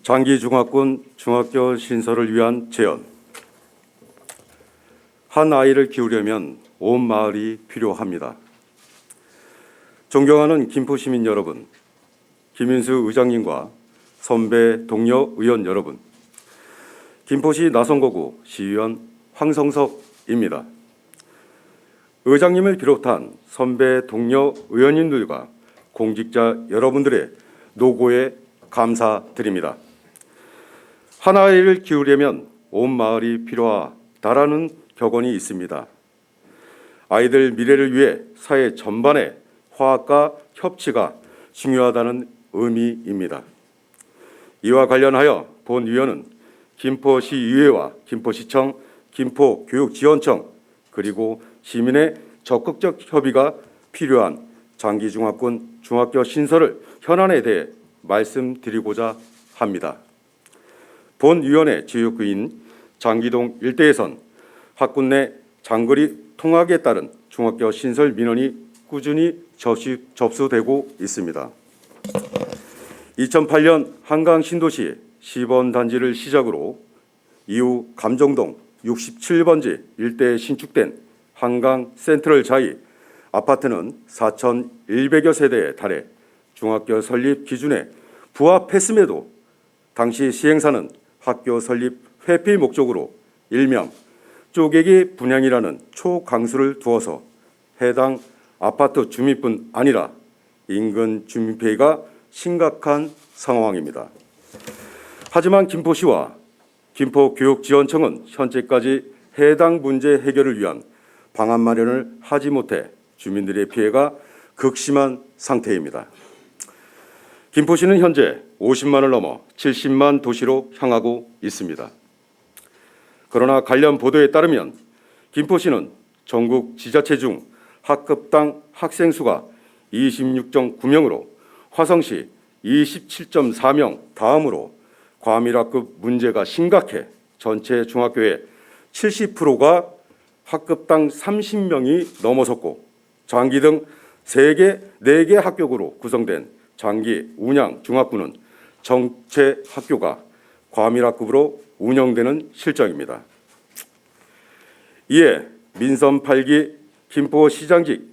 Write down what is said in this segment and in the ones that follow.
장기중학군 중학교 신설을 위한 제언. 한 아이를 키우려면 온 마을이 필요합니다. 존경하는 김포시민 여러분, 김인수 의장님과 선배 동료 의원 여러분, 김포시 나성거구 시의원 황성석입니다. 의장님을 비롯한 선배 동료 의원님들과 공직자 여러분들의 노고에 감사드립니다. 한 아이를 키우려면 온 마을이 필요하다라는 격언이 있습니다. 아이들 미래를 위해 사회 전반의 화합과 협치가 중요하다는 의미입니다. 이와 관련하여 본위원은 김포시의회와 김포시청, 김포교육지원청 그리고 시민의 적극적 협의가 필요한 장기중학군 중학교 신설을 현안에 대해 말씀드리고자 합니다. 본위원회 지역구인 장기동 일대에선 학군 내 장거리 통학에 따른 중학교 신설 민원이 꾸준히 접수되고 있습니다. 2008년 한강 신도시 시범단지를 시작으로 이후 감정동 67번지 일대에 신축된 한강 센트럴 자이 아파트는 4,100여 세대에 달해 중학교 설립 기준에 부합했음에도 당시 시행사는 학교 설립 회피 목적으로 일명 쪼개기 분양이라는 초강수를 두어서 해당 아파트 주민뿐 아니라 인근 주민 피해가 심각한 상황입니다. 하지만 김포시와 김포교육지원청은 현재까지 해당 문제 해결을 위한 방안 마련을 하지 못해 주민들의 피해가 극심한 상태입니다. 김포시는 현재 50만을 넘어 70만 도시로 향하고 있습니다. 그러나 관련 보도에 따르면 김포시는 전국 지자체 중 학급당 학생 수가 26.9명으로 화성시 27.4명 다음으로 과밀학급 문제가 심각해 전체 중학교의 70%가 학급당 30명이 넘어섰고 장기 등 4개 학교구로 구성된 장기 운양 중학군은 정체 학교가 과밀학급으로 운영되는 실정입니다. 이에 민선 8기 김포시장직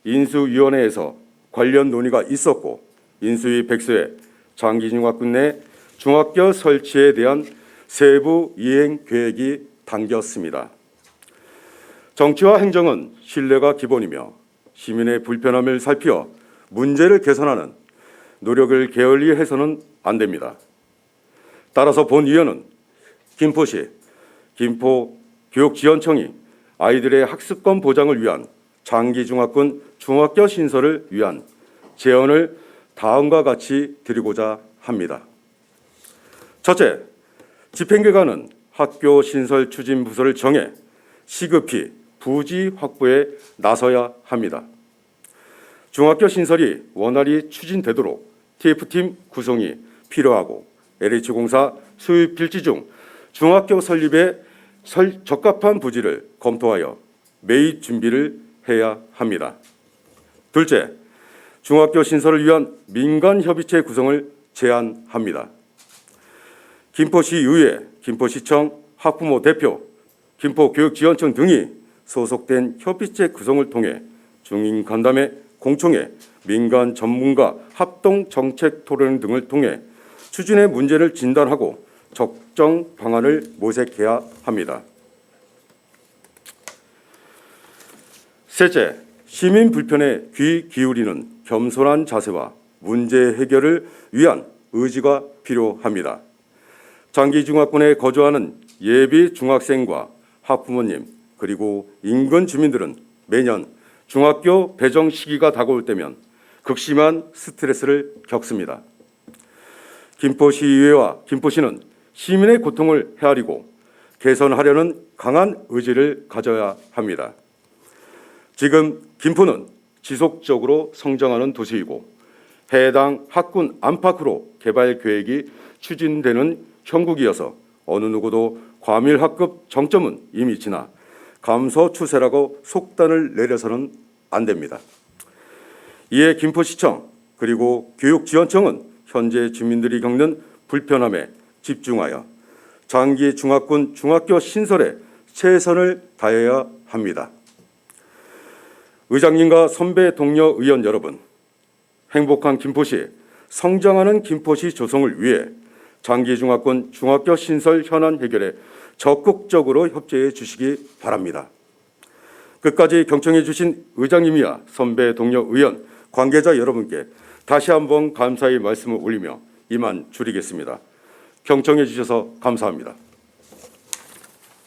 인수위원회에서 관련 논의가 있었고 인수위 백서에 장기중학군 내 중학교 설치에 대한 세부 이행 계획이 담겼습니다. 정치와 행정은 신뢰가 기본이며 시민의 불편함을 살피어 문제를 개선하는 노력을 게을리해서는 안 됩니다. 따라서 본위원은 김포시, 김포교육지원청이 아이들의 학습권 보장을 위한 장기중학군 중학교 신설을 위한 제언을 다음과 같이 드리고자 합니다. 첫째, 집행기관은 학교 신설 추진 부서를 정해 시급히 부지 확보에 나서야 합니다. 중학교 신설이 원활히 추진되도록 TF팀 구성이 필요하고 LH공사 수입 필지 중 중학교 설립에 적합한 부지를 검토하여 매입 준비를 해야 합니다. 둘째, 중학교 신설을 위한 민간협의체 구성을 제안합니다. 김포시의회, 김포시청, 학부모 대표, 김포교육지원청 등이 소속된 협의체 구성을 통해 중인 간담회, 공청회, 민간 전문가 합동 정책 토론 등을 통해 추진의 문제를 진단하고 적정 방안을 모색해야 합니다. 셋째, 시민 불편에 귀 기울이는 겸손한 자세와 문제 해결을 위한 의지가 필요합니다. 장기중학군에 거주하는 예비 중학생과 학부모님 그리고 인근 주민들은 매년 중학교 배정 시기가 다가올 때면 극심한 스트레스를 겪습니다. 김포시의회와 김포시는 시민의 고통을 헤아리고 개선하려는 강한 의지를 가져야 합니다. 지금 김포는 지속적으로 성장하는 도시이고 해당 학군 안팎으로 개발 계획이 추진되는 형국이어서 어느 누구도 과밀학급 정점은 이미 지나 감소 추세라고 속단을 내려서는 안 됩니다. 이에 김포시청 그리고 교육지원청은 현재 주민들이 겪는 불편함에 집중하여 장기 중학군 중학교 신설에 최선을 다해야 합니다. 의장님과 선배 동료 의원 여러분, 행복한 김포시, 성장하는 김포시 조성을 위해 장기중학군 중학교 신설 현안 해결에 적극적으로 협조해 주시기 바랍니다. 끝까지 경청해 주신 의장님이야 선배 동료 의원, 관계자 여러분께 다시 한번 감사의 말씀을 올리며 이만 줄이겠습니다. 경청해 주셔서 감사합니다.